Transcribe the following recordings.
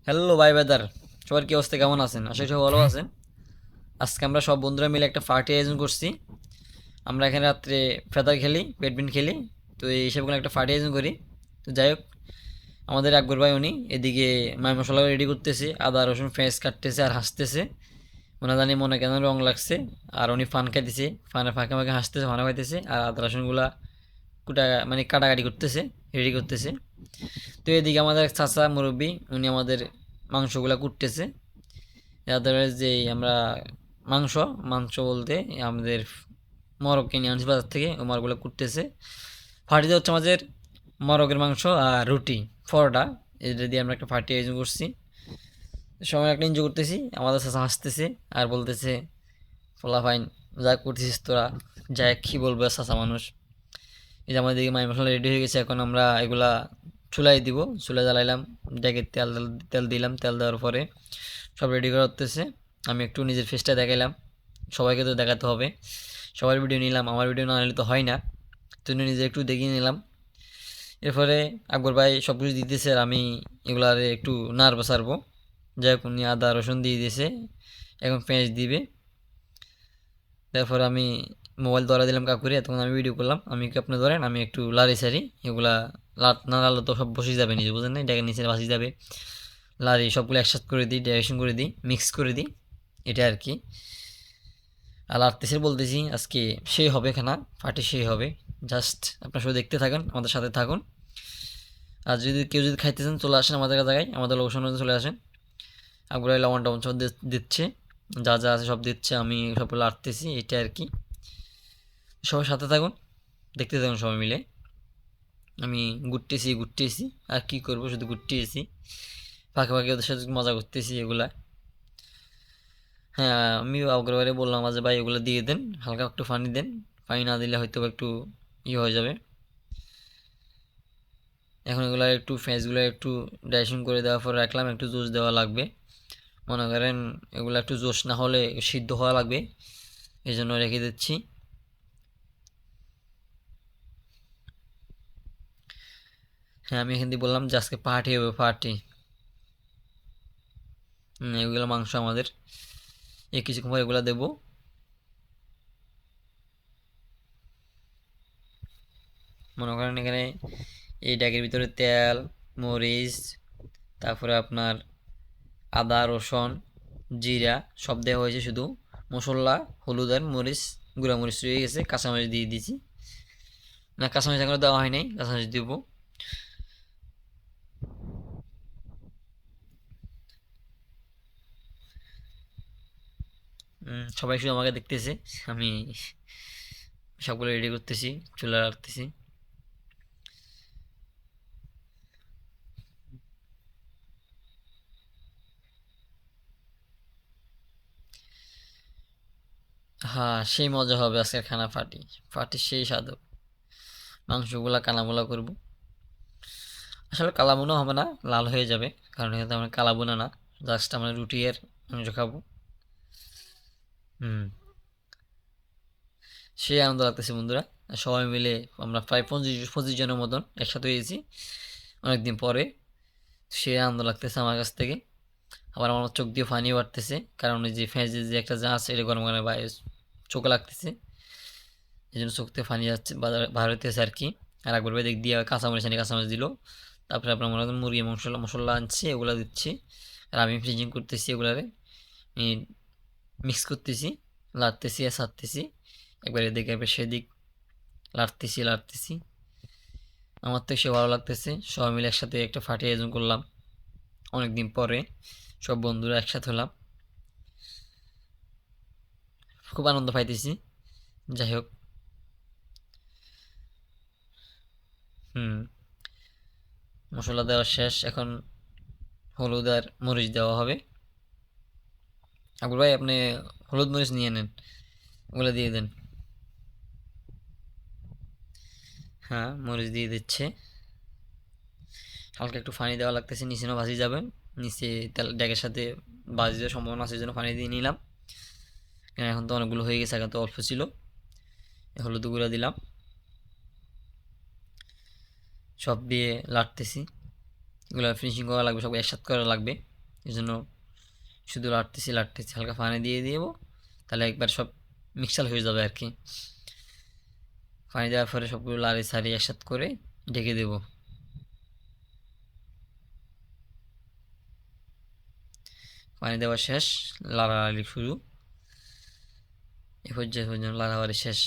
Hello ভাই বেদার, সবার কি অবস্থা, কেমন আছেন? আশা করি সবাই ভালো আছেন। আজকে আমরা সব বন্ধুরা মিলে একটা পার্টি আয়োজন করছি। আমরা এখানে রাত্রে ফেদার খেলি, ব্যাডমিন্টন খেলি। তো এই হিসাবে একটা পার্টি আয়োজন করি। তো যাই হোক, আমাদের আকবর ভাই উনি এদিকে মাই মশলা রেডি করতেছে, আদা রসুন পেঁয়াজ কাটতেছে আর হাসতেছে। ওনা জানি মনে কেন রং লাগছে। আর উনি ফান খাইতেছে, ফানের ফাঁকে ফাঁকে হাসতেছে, ফানা খাইতেছে আর আদা রসুনগুলা কুটা মানে কাটাকাটি করতেছে, রেডি করতেছে। তো এদিকে আমাদের চাচা মুরব্বী উনি আমাদের মাংসগুলা কুটতেছে। আদারওয়াইজ যে আমরা মাংস মাংস বলতে আমাদের মরক কিনে আনছি বাজার থেকে, ও মরগুলো কুটতেছে। ফাটিতে হচ্ছে আমাদের মরকের মাংস আর রুটি, পরোটা। এটা দিয়ে আমরা একটা পার্টি আয়োজন করছি। সময় একটা এনজয় করতেছি, আমাদের সাথে হাসতেছে আর বলতেছে, ফোলা ফাইন যা করতেছিস তোরা, যা কি বলবো চাচা মানুষ। এই যে আমাদের দিকে মাই মশলা রেডি হয়ে গেছে, এখন আমরা এগুলা চুলাই দিব। চুলা জ্বালাইলাম, ডেকে তেল তেল দিলাম, তেল দেওয়ার পরে সব রেডি করা হতেছে। আমি একটু নিজের ফেসটা দেখাইলাম, সবাইকে তো দেখাতে হবে। সবার ভিডিও নিলাম, আমার ভিডিও না নিলে তো হয় না। তো নিজে একটু দেখিয়ে নিলাম। এরপরে আকবর ভাই সব কিছু দিতেছে আর আমি এগুলারে একটু নাড়বো সারবো। যাই হোক, উনি আদা রসুন দিয়ে দিয়েছে, এখন পেঁয়াজ দিবে। তারপর আমি মোবাইল ধরা দিলাম কাকুরে, তখন আমি ভিডিও করলাম। আমি কি আপনি ধরেন, আমি একটু লাড়ি সারি এগুলা। লাট না লাড়লে তো সব বসে যাবে নিচে, বুঝলেন না, এটাকে নিচে ভাসি যাবে। লাড়ি সবগুলো একসাথে করে দিই, ডাইরেকশন করে দিই, মিক্স করে দিই, এটা আর কি। আর লাড়তেছি বলতেছি, আজকে সেই হবে খানা, পার্টি সেই হবে। জাস্ট আপনার শুধু দেখতে থাকুন, আমাদের সাথে থাকুন। আর যদি কেউ যদি খাইতে চান চলে আসেন আমাদের জায়গায়, আমাদের লোকেশন চলে আসেন। আকবর লবণ টবণ সব দিচ্ছে, যা যা আছে সব দিচ্ছে, আমি সব লাড়তেছি, এটা আর কি। সবার সাথে থাকুন, দেখতে থাকুন সবাই মিলে। আমি ঘুরতেছি ঘুরতেছি, আর কি করবো, শুধু ঘুরতেছি, ফাঁকে ফাঁকে ওদের সাথে মজা করতেছি এগুলা। হ্যাঁ, আমি অগ্রবারে বললাম যে ভাই এগুলো দিয়ে দেন, হালকা একটু পানি দেন, পানি না দিলে হয়তো একটু হয়ে যাবে। এখন এগুলো একটু ফেঁসগুলো একটু ড্রাইসিং করে দেওয়ার পর রাখলাম, একটু জুস দেওয়া লাগবে। মনে করেন এগুলো একটু জোশ না হলে সিদ্ধ হওয়া লাগবে, এই জন্য রেখে দিচ্ছি। হ্যাঁ, আমি এখান দিয়ে বললাম যে আজকে পার্টি হবে, পার্টি। এগুলো মাংস আমাদের, এই কিছুক্ষণ পর এগুলো দেবো। মনে করেন এখানে এই ড্যাগের ভিতরে তেল, মরিচ, তারপরে আপনার আদা রসুন জিরা সব দেওয়া হয়েছে, শুধু মশলা হলুদ আর মরিচ, গুঁড়া মরিচ রয়ে গেছে, কাঁচামরিচ দিয়ে দিয়েছি। না, কাঁচামরিচ এখনো দেওয়া হয় নাই, কাঁচামরিচ দিব। সবাই শুধু আমাকে দেখতেছে, আমি সবগুলো রেডি করতেছি, চুলা রাখতেছি। হ্যাঁ, সেই মজা হবে আজকের খানা, পার্টি পার্টি সেই স্বাদ হবে। মাংসগুলা কালামুলা করব। আসলে কালাবুনা হবে না, লাল হয়ে যাবে, কারণ এখানে আমরা কালাবুনা না, জাস্ট আমরা রুটি আর মাংস খাবো। হুম, সেই আনন্দ লাগতেছে বন্ধুরা। সবাই মিলে আমরা প্রায় 25 জনের মতন একসাথে হয়েছি অনেকদিন পরে। সে আনন্দ লাগতেছে আমার কাছ থেকে। আবার আমার চোখ দিয়ে পানি বাড়তেছে, কারণ ওই যে ফেঁসে যে একটা যা আছে, এটা গরম গরম বাইরে চোখে লাগতেছে, এই জন্য চোখ থেকে পানি যাচ্ছে, বার হইতেছে আর কি। আর একবার ভাই দিক দিয়ে কাঁচামরিচ আনি, কাঁচামরিচ দিল। তারপরে আপনার মনে করেন মুরগি মশলা মশলা আনছি, ওগুলো দিচ্ছি। আর আমি ফ্রিজিং করতেছি এগুলারে, মিক্স করতেছি, লাড়তেছি আর সারতেছি, একবার এদিকে একবার সেদিক, লাড়তেছি লাড়তেছি। আমার তো সে ভালো লাগতেছে, সবাই মিলে একসাথে একটা পার্টি আয়োজন করলাম অনেকদিন পরে, সব বন্ধুরা একসাথে হলাম, খুব আনন্দ পাইতেছি। যাই হোক। হুম, মশলা দেওয়া শেষ, এখন হলুদ আর মরিচ দেওয়া হবে। আকবর ভাই আপনি হলুদ মরিচ নিয়ে নেন, ওগুলো দিয়ে দেন। হ্যাঁ, মরিচ দিয়ে দিচ্ছে। হালকা একটু পানি দেওয়া লাগতেছে, নিচে না ভাজি যাবে, নিচে তেল ড্যাগের সাথে ভাজি দেওয়ার সম্ভাবনা আছে, জন্য পানি দিয়ে নিলাম। এখন তো অনেকগুলো হয়ে গেছে, এখন তো অল্প ছিল। হলুদ গুঁড়া দিলাম, সব দিয়ে লাড়তেছি। এগুলো ফিনিশিং করা লাগবে, সব একসাথে করা লাগবে। এই জন্য শুধু লাড়তেছি হালকা পানি দিয়ে দেবো, তাহলে একবার সব মিক্সাল হয়ে যাবে আর কি। পানি দেওয়ার পরে সবগুলো লাড়ি সারি একসাথে করে ঢেকে দেব। পানি দেওয়া শেষ, লাড়ালাড়ি শুরু। এ পর্যায়ে লাড়াবাড়ি শেষ।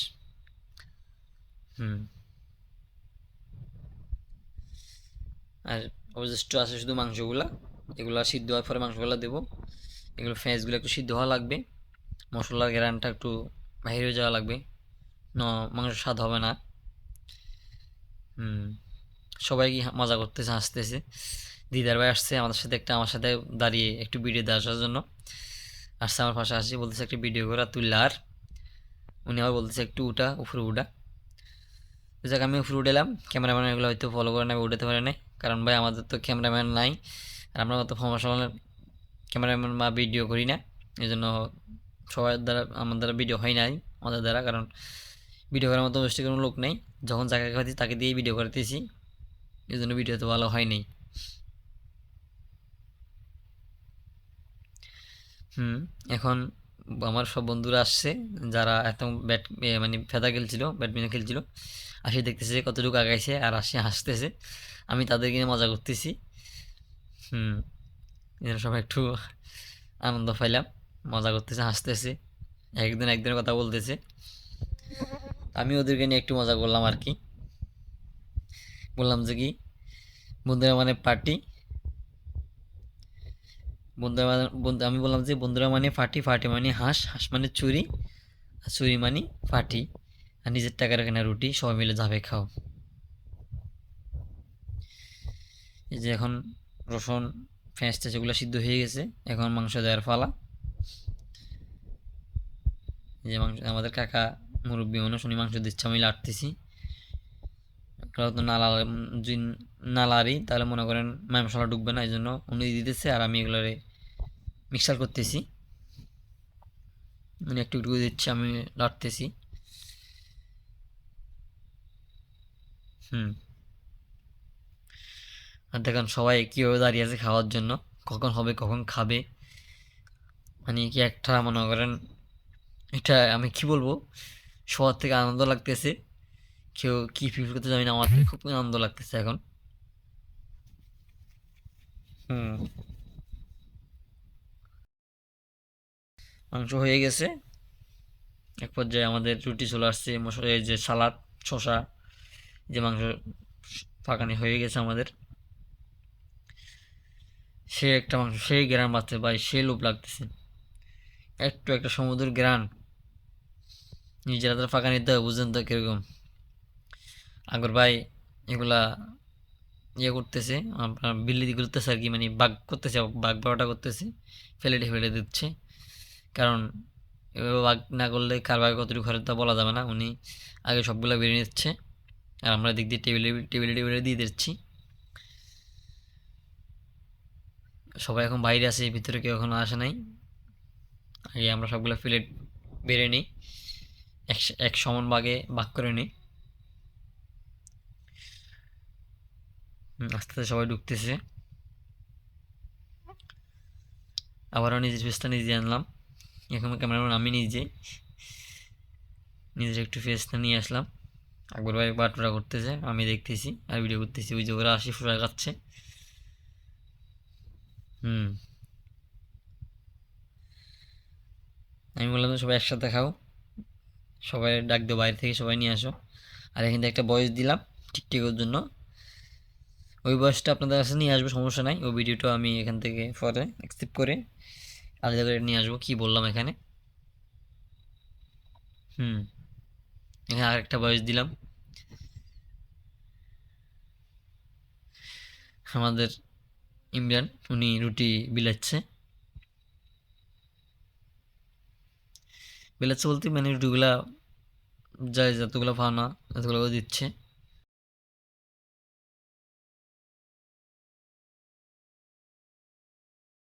আর অবশিষ্ট আছে শুধু মাংসগুলা, এগুলা সিদ্ধ হওয়ার পরে মাংসগুলা দেবো। এগুলো পেঁয়াজগুলো একটু সিদ্ধ হওয়া লাগবে, মশলার গ্রানটা একটু বাহির হয়ে যাওয়া লাগবে, মাংস স্বাদ হবে না। সবাই কি মজা করতেছে, হাসতেছে। দিদার ভাই আসছে আমাদের সাথে, আমার সাথে দাঁড়িয়ে একটু ভিডিও দিয়ে আসার জন্য আসছে আমার পাশে, আসি বলতেছে একটু ভিডিও করা তুললে, আর উনি আবার বলতেছে একটু উঠা, উপরে উঠা। যাক আমি উপরে উঠেলাম, ক্যামেরাম্যান এগুলো হয়তো ফলো করে নেবে, উঠাতে পারে নাই, কারণ ভাই আমাদের তো ক্যামেরাম্যান নাই, আর আমরা তো প্রমোশনাল ক্যামেরাম্যান বা ভিডিও করি না, এই জন্য সবার দ্বারা আমার দ্বারা ভিডিও হয় নাই আমাদের দ্বারা, কারণ ভিডিও করার মতো অবশ্যই কোনো লোক নেই, যখন যাকে খাচ্ছি তাকে দিয়েই ভিডিও করতেছি, এই জন্য ভিডিও তো ভালো হয়নি। এখন আমার সব বন্ধুরা আসছে, যারা এত মানে ফেদা খেলছিল, ব্যাডমিন্টন খেলছিল, আসি দেখতেছে কতটুকু আগাইছে, আর আসি হাসতেছে, আমি তাদেরকে নিয়ে মজা করতেছি। যেন সবাই একটু আনন্দ পাইলাম, মজা করতেছে, হাসতেছে, একদিনের কথা বলতেছে, আমি ওদেরকে নিয়ে একটু মজা করলাম আর কি। বললাম যে কি, বন্ধুরা মানে পার্টি, আমি বললাম যে বন্ধুরা মানে ফাটি, ফাটি মানে হাঁস, হাঁস মানে চুরি, আর চুরি মানে ফাটি, আর নিজের টাকার কেনা রুটি, সবাই মিলে যাবে খাও। এই যে এখন রসুন পেঁয়াজ সেগুলো সিদ্ধ হয়ে গেছে, এখন মাংস দেওয়ার পালা। যে মাংস আমাদের কাকা মুরব্বী মানুষ, উনি মাংস দিচ্ছে, আমি লাড়তেছি। তো নালারি তাহলে মনে করেন মশলা ঢুকবে না, এই জন্য উনি দিতেছে, আর আমি এগুলোরে মিক্সার করতেছি। উনি একটু একটু দিচ্ছে, আমি লাড়তেছি। আর দেখেন সবাই কীভাবে দাঁড়িয়ে আছে খাওয়ার জন্য, কখন হবে কখন খাবে, মানে কি একটা মনে করেন, এটা আমি কি বলবো, সবার থেকে আনন্দ লাগতেছে, কেউ কি ফিল করতে জানি না, আমার খুব আনন্দ লাগতেছে এখন। মাংস হয়ে গেছে, এক পর্যায়ে আমাদের রুটি চলে আসছে, মশলা এই যে সালাদ, শশা, যে মাংস পাকানি হয়ে গেছে আমাদের, সে একটা মাংস, সেই গ্রান বাঁচতে ভাই, সে লোভ লাগতেছে, একটু একটা সমুদ্রের গ্রান নিজের হাতের ফাঁকা নিতে হবে, বুঝলেন তো কিরকম। আগর ভাই এগুলা ইয়ে করতেছে, আপনার বিল্লি করতেছে আর কি, মানে বাঘ করতেছে, বাঘ বারোটা করতেছে, ফেলে দিচ্ছে, কারণ এভাবে বাঘ না করলে কার ভাগে কতটুকু খরচ তা বলা যাবে না, উনি আগে সবগুলো বেরিয়ে নিচ্ছে, আর আমরা দিক দিয়ে টেবিলে দিয়ে দিচ্ছি। সবাই এখন বাইরে আছে, ভিতরে কেউ এখনো আসে নাই, আগে আমরা সবগুলো প্লেট বেড়ে নিই, এক সমান ভাগে ভাগ করে নিই। আস্তে আস্তে সবাই ঢুকতেছে, আবারও নিজের ফেসটা নিজে আনলাম, এখন ক্যামেরাম্যান আমি নিজের একটু ফেসটা নিয়ে আসলাম। আকবর ভাই বাটুরা করতেছে, আমি দেখতেছি আর ভিডিও করতেছি, ওই যে ওরা আসি ফুরা খাচ্ছে। আমি বললাম সবাই একসাথে খাও, সবাই ডাক দিও বাইরে থেকে, সবাই নিয়ে আসো। আর এখান থেকে একটা ভয়েস দিলাম টিকটিকের জন্য, ওই ভয়েসটা আপনাদের কাছে নিয়ে আসবো, সমস্যা নাই, ওই ভিডিওটা আমি এখান থেকে পরে অ্যাকসেপ্ট করে আলাদা করে নিয়ে আসবো, কি বললাম এখানে। এখানে আরেকটা ভয়েস দিলাম, আমাদের ইমরান উনি রুটি বিলাচ্ছে বলতে মানে রুটিগুলা যায় যতগুলো ফানা এতগুলো দিচ্ছে।